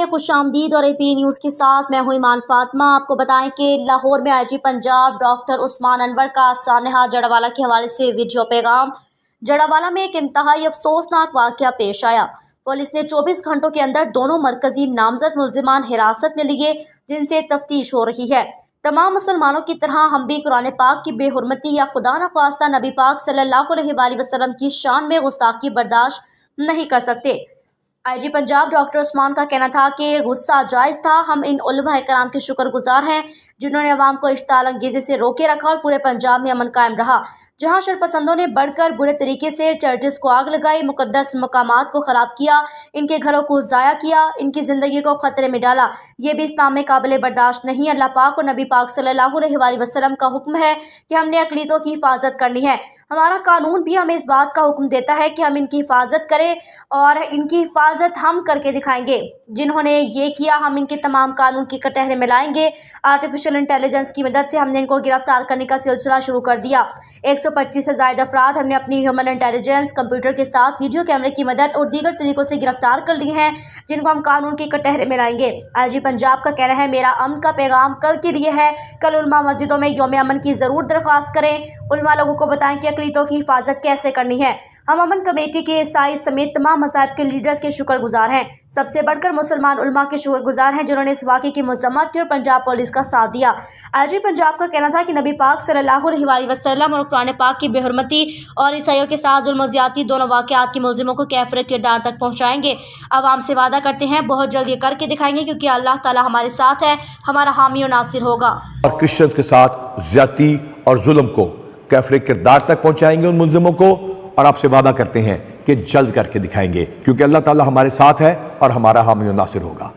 खुशामदीद और AP news के साथ मैं हूं ईमान फातिमा। आपको बताएं कि लाहौर में आईजी पंजाब डॉक्टर उस्मान अनवर का सानहा जड़ावाला के हवाले से वीडियो पैगाम। जड़ावाला में एक इंतहाई अफसोसनाक वाक़या पेश आया। पुलिस ने 24 घंटों के अंदर दोनों मरकजी नामजद मुल्जिमान हिरासत में लिए, जिनसे तफ्तीश हो रही है। तमाम मुसलमानों की तरह हम भी कुरान पाक की बेहुरमती या खुदा न ख्वास्ता नबी पाक सल्लल्लाहु अलैहि वसल्लम की शान में गुस्ताखी बर्दाश्त नहीं कर सकते। आईजी पंजाब डॉक्टर उस्मान का कहना था कि गुस्सा जायज़ था। हम इन उलमा कराम के शुक्रगुजार हैं जिन्होंने अवाम को इश्ताल अंगेज़ी से रोके रखा और पूरे पंजाब में अमन कायम रहा। जहां शरपसंदों ने बढ़कर बुरे तरीके से चर्चेस को आग लगाई, मुकद्दस मकामात को ख़राब किया, इनके घरों को ज़ाया किया, इनकी ज़िंदगी को ख़तरे में डाला, ये भी इस्लाम में काबिल बर्दाश्त नहीं। अल्लाह पाक और नबी पाक सल्लल्लाहु अलैहि वसल्लम का हुक्म है कि हमने अक़लीतों की हिफाजत करनी है। हमारा कानून भी हमें इस बात का हुक्म देता है कि हम इनकी हिफाजत करें और इनकी हिफाजत हम करके दिखाएंगे। जिन्होंने ये किया, हम इनके तमाम कानून की कटहरे में लाएंगे। आर्टिफिशियल इंटेलिजेंस की मदद से हमने इनको गिरफ्तार करने का सिलसिला शुरू कर दिया। 125 से ज़ायद अफराद हमने अपनी ह्यूमन इंटेलिजेंस कंप्यूटर के साथ वीडियो कैमरे की मदद और दीगर तरीकों से गिरफ्तार कर लिए हैं, जिनको हम कानून के कटहरे में लाएंगे। आईजी पंजाब का कहना है, मेरा अमन का पैगाम कल के लिए है। कल उलमा मस्जिदों में यौम अमन की ज़रूर दरख्वास्त करें। उलमा लोगों को बताएं कि अक़लीतों की हिफाजत कैसे करनी है। हम अमन कमेटी के ईसाई समेत तमाम मज़ाहिब के लीडर्स के शुक्रगुजार हैं। सबसे बढ़कर मुसलमान उलमा के शुक्रगुजार हैं जिन्होंने इस वाक़े की मज़म्मत की और पंजाब पुलिस का साथ दिया। आईजी पंजाब का कहना था कि नबी पाक सल्लल्लाहु अलैहि वसल्लम और कुरान पाक की बेहुरमती और ईसाइयों के साथ जुल्म और ज़्यादती दोनों वाक़यात के मुल्ज़िमों को कैफ़िर किरदार तक पहुँचाएंगे। आवाम से वादा करते हैं बहुत जल्द ये करके दिखाएंगे, क्योंकि अल्लाह ताला हमारे साथ है, हमारा हामी और नासिर होगा। और क्रिश्चियन के साथ ज़्यादती और जुल्म को कैफ़िर किरदार तक पहुँचाएंगे उन मुल्ज़िमों को, और आपसे वादा करते हैं कि जल्द करके दिखाएंगे, क्योंकि अल्लाह ताला हमारे साथ है और हमारा हामी और नासिर होगा।